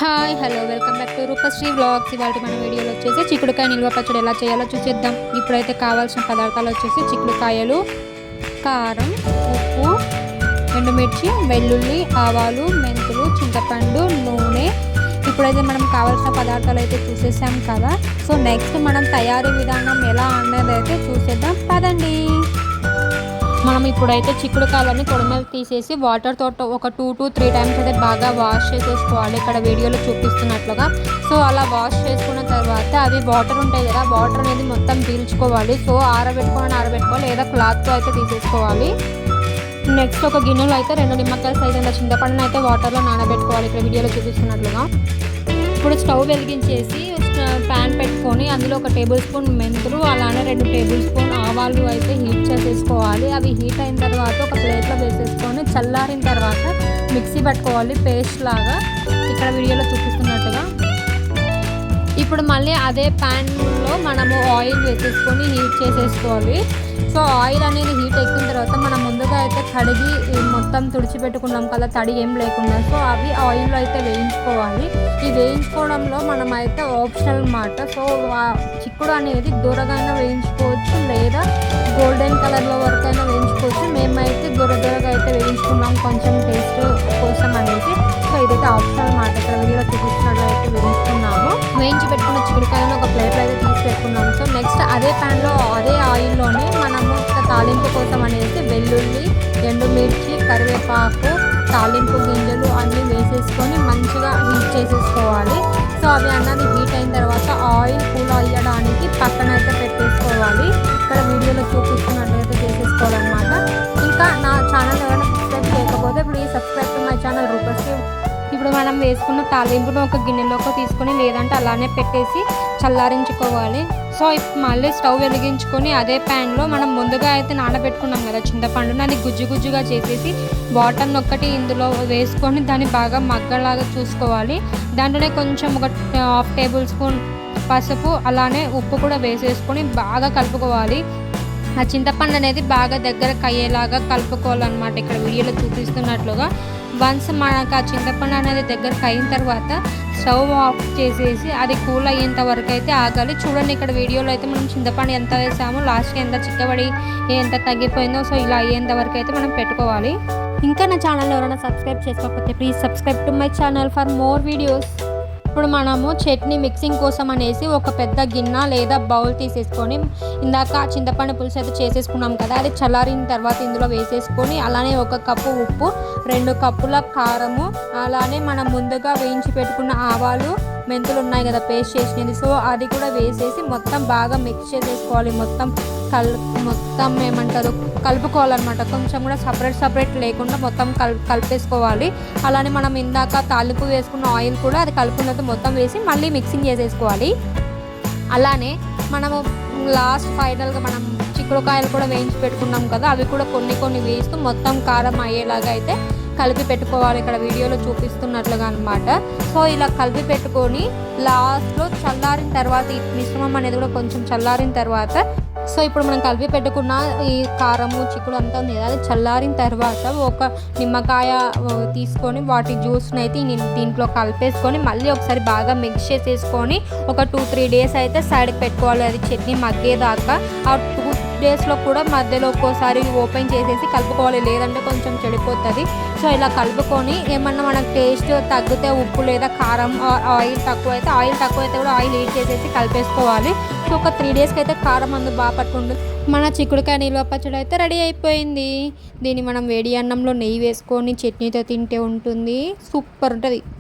Hi hello welcome back to Roopashree vlogs. ఇవాళ మన వీడియోలో వచ్చేసి చిక్కుడుకాయ నిల్వ పచ్చడి ఎలా చేయాలో చూసేద్దాం. ఇప్పుడైతే కావాల్సిన పదార్థాలు వచ్చేసి చిక్కుడుకాయలు, కారం, ఉప్పు, ఎండుమిర్చి, వెల్లుల్లి, ఆవాలు, మెంతులు, చింతపండు, నూనె. ఇప్పుడైతే మనం కావాల్సిన పదార్థాలు అయితే చూసేసాం కదా. సో నెక్స్ట్ మనం తయారీ విధానం ఎలా అన్నది అయితే చూసేద్దాం పదండి. మనం ఇప్పుడైతే చిక్కుడుకాయలని తొడిమెలు తీసేసి వాటర్ తోట ఒక 2 to 3 టైమ్స్ అయితే బాగా వాష్ చేసేసుకోవాలి, ఇక్కడ వీడియోలో చూపిస్తున్నట్లుగా. సో అలా వాష్ చేసుకున్న తర్వాత అవి వాటర్ ఉంటాయి కదా, వాటర్ అనేది మొత్తం పీల్చుకోవాలి. సో ఆరబెట్టుకోవాలి లేదా క్లాత్తో అయితే తీసేసుకోవాలి. నెక్స్ట్ ఒక గిన్నెలో అయితే 2 నిమ్మకాయల సైజ్ అంత చింతపండును అయితే వాటర్లో నానబెట్టుకోవాలి, ఇక్కడ వీడియోలో చూపిస్తున్నట్లుగా. ఇప్పుడు స్టవ్ వెలిగించేసి ప్యాన్ పెట్టుకొని అందులో 1 టేబుల్ స్పూన్ మెంతులు, అలానే 2 టేబుల్ స్పూన్ ఆవాలు అయితే హీట్ చేసేసుకోవాలి. అవి హీట్ అయిన తర్వాత ఒక ప్లేట్లో వేసేసుకొని చల్లారిన తర్వాత మిక్సీ పట్టుకోవాలి పేస్ట్ లాగా, ఇక్కడ వీడియోలో చూపిస్తున్నట్టుగా. ఇప్పుడు మళ్ళీ అదే ప్యాన్లో మనము ఆయిల్ వేసేసుకొని హీట్ చేసేసుకోవాలి. సో ఆయిల్ అనేది హీట్ ఎక్కిన తర్వాత మనం ముందుగా అయితే కడిగి మొత్తం తుడిచిపెట్టుకున్నాం కదా, తడి ఏం లేకుండా. సో అవి ఆయిల్లో అయితే వేయించుకోవాలి. ఈ వేయించుకోవడంలో మనం అయితే ఆప్షనల్ మాట. సో చిక్కుడు అనేది దూరగానే వేయించుకోవచ్చు లేదా గోల్డెన్ కలర్లో వరకైనా వేయించుకోవచ్చు. మేమైతే దూరగా అయితే వేయించుకున్నాం కొంచెం టేస్ట్ కోసం అనేసి. సో ఇదైతే ఆప్షనల్ మాట, ఇక్కడ వీడియోలో చూపిస్తున్నట్లు అయితే వేయించుకున్నాము. వేయించి పెట్టుకున్న చిక్కుడుకాయలను ఒక ప్లేట్లో అయితే తీసి పెట్టుకున్నాము. సో నెక్స్ట్ అదే ప్యాన్లో అదే ఆయిల్లోనే మనము తాలింపు కోసం అనేసి వెల్లుల్లి, ఎండుమిర్చి, కరివేపాకు, తాలింపు గింజలు అన్నీ వేసేసుకొని మంచిగా హీట్ చేసేసుకోవాలి. సో అవి అన్నది హీట్ అయిన తర్వాత ఆయిల్ కూల్ అయ్యడానికి పక్కన అయితే పెట్టేసుకోవాలి, ఇక్కడ వీడియోలో చూపిస్తున్నట్లయితే చేసేసుకోవాలన్నమాట. ఇంకా నా ఛానల్ ఎవరైనా సబ్స్క్రైబ్ చేయకపోతే please subscribe to my channel Roopashree. ఇప్పుడు మనం వేసుకున్న తాలింపును ఒక గిన్నెలోకి తీసుకొని లేదంటే అలానే పెట్టేసి చల్లారించుకోవాలి. సో ఇప్పుడు మళ్ళీ స్టవ్ వెలిగించుకొని అదే ప్యాన్లో మనం ముందుగా అయితే నానబెట్టుకున్నాం కదా చింతపండుని, అది గుజ్జుగా చేసేసి వాటర్ని ఒక్కటి ఇందులో వేసుకొని దాన్ని బాగా మగ్గలాగా చూసుకోవాలి. దాంట్లోనే కొంచెం ఒక 1/2 టేబుల్ స్పూన్ పసుపు, అలానే ఉప్పు కూడా వేసేసుకొని బాగా కలుపుకోవాలి. ఆ చింతపండు అనేది బాగా దగ్గరకు అయ్యేలాగా కలుపుకోవాలన్నమాట, ఇక్కడ వీడియోలో చూపిస్తున్నట్లుగా. వన్స్ మనకు ఆ చింతపండు అనేది దగ్గరకు అయిన తర్వాత స్టవ్ ఆఫ్ చేసేసి అది కూల్ అయ్యేంత వరకు అయితే ఆగాలి. చూడండి ఇక్కడ వీడియోలో అయితే మనం చింతపండు ఎంత వేసామో లాస్ట్కి ఎంత చిక్కబడి ఎంత తగ్గిపోయిందో. సో ఇలా అయ్యేంత వరకు అయితే మనం పెట్టుకోవాలి. ఇంకా నా ఛానల్ ఎవరైనా సబ్స్క్రైబ్ చేసుకోకపోతే please subscribe to my channel for more videos. ఇప్పుడు మనము చట్నీ మిక్సింగ్ కోసం అనేసి ఒక పెద్ద గిన్నె లేదా బౌల్ తీసేసుకొని ఇందాక చింతపండు పులుసు అయితే చేసేసుకున్నాం కదా, అది చల్లారిన తర్వాత ఇందులో వేసేసుకొని అలానే 1 కప్పు ఉప్పు, 2 కప్పుల కారము, అలానే మనం ముందుగా వేయించి పెట్టుకున్న ఆవాలు, మెంతులు ఉన్నాయి కదా పేస్ట్ చేసినది. సో అది కూడా వేసేసి మొత్తం బాగా మిక్స్ చేసేసుకోవాలి. మొత్తం ఏమంటారు కలుపుకోవాలన్నమాట, కొంచెం కూడా సపరేట్ లేకుండా మొత్తం కలిపేసుకోవాలి. అలానే మనం ఇందాక తాలింపు వేసుకున్న ఆయిల్ కూడా అది కలుపుకున్నట్టు మొత్తం వేసి మళ్ళీ మిక్సింగ్ చేసేసుకోవాలి. అలానే మనము లాస్ట్ ఫైనల్గా మనం చిక్కుడుకాయలు కూడా వేయించి పెట్టుకున్నాం కదా, అవి కూడా కొన్ని వేస్తూ మొత్తం కారం అయ్యేలాగా అయితే కలిపి పెట్టుకోవాలి, ఇక్కడ వీడియోలో చూపిస్తున్నట్లుగా అనమాట. సో ఇలా కలిపి పెట్టుకొని లాస్ట్లో చల్లారిన తర్వాత ఈ మిశ్రమం అనేది కూడా కొంచెం చల్లారిన తర్వాత, సో ఇప్పుడు మనం కలిపి పెట్టుకున్న ఈ కారము చిక్కుడు అంతా ఉంది కదా, అది చల్లారిన తర్వాత ఒక నిమ్మకాయ తీసుకొని వాటి జ్యూస్ని అయితే దీంట్లో కలిపేసుకొని మళ్ళీ ఒకసారి బాగా మిక్స్ చేసేసుకొని ఒక 2-3 డేస్ అయితే సైడ్కి పెట్టుకోవాలి, అది చట్నీ మగ్గేదాకా. ఆ 2 డేస్లో కూడా మధ్యలో ఒక్కోసారి ఓపెన్ చేసేసి కలుపుకోవాలి, లేదంటే కొంచెం చెడిపోతుంది. సో ఇలా కలుపుకొని ఏమన్నా మనకు టేస్ట్ తగ్గితే ఉప్పు లేదా కారం, ఆయిల్ తక్కువైతే కూడా ఆయిల్ హీట్ చేసేసి కలిపేసుకోవాలి. సో ఒక 3 డేస్కి అయితే కారం అందు బాగా పట్టుకుంటుంది. మన చిక్కుడుకాయ నిల్వ పచ్చడి అయితే రెడీ అయిపోయింది. దీన్ని మనం వేడి అన్నంలో నెయ్యి వేసుకొని చట్నీతో తింటే ఉంటుంది, సూపర్ ఉంటుంది.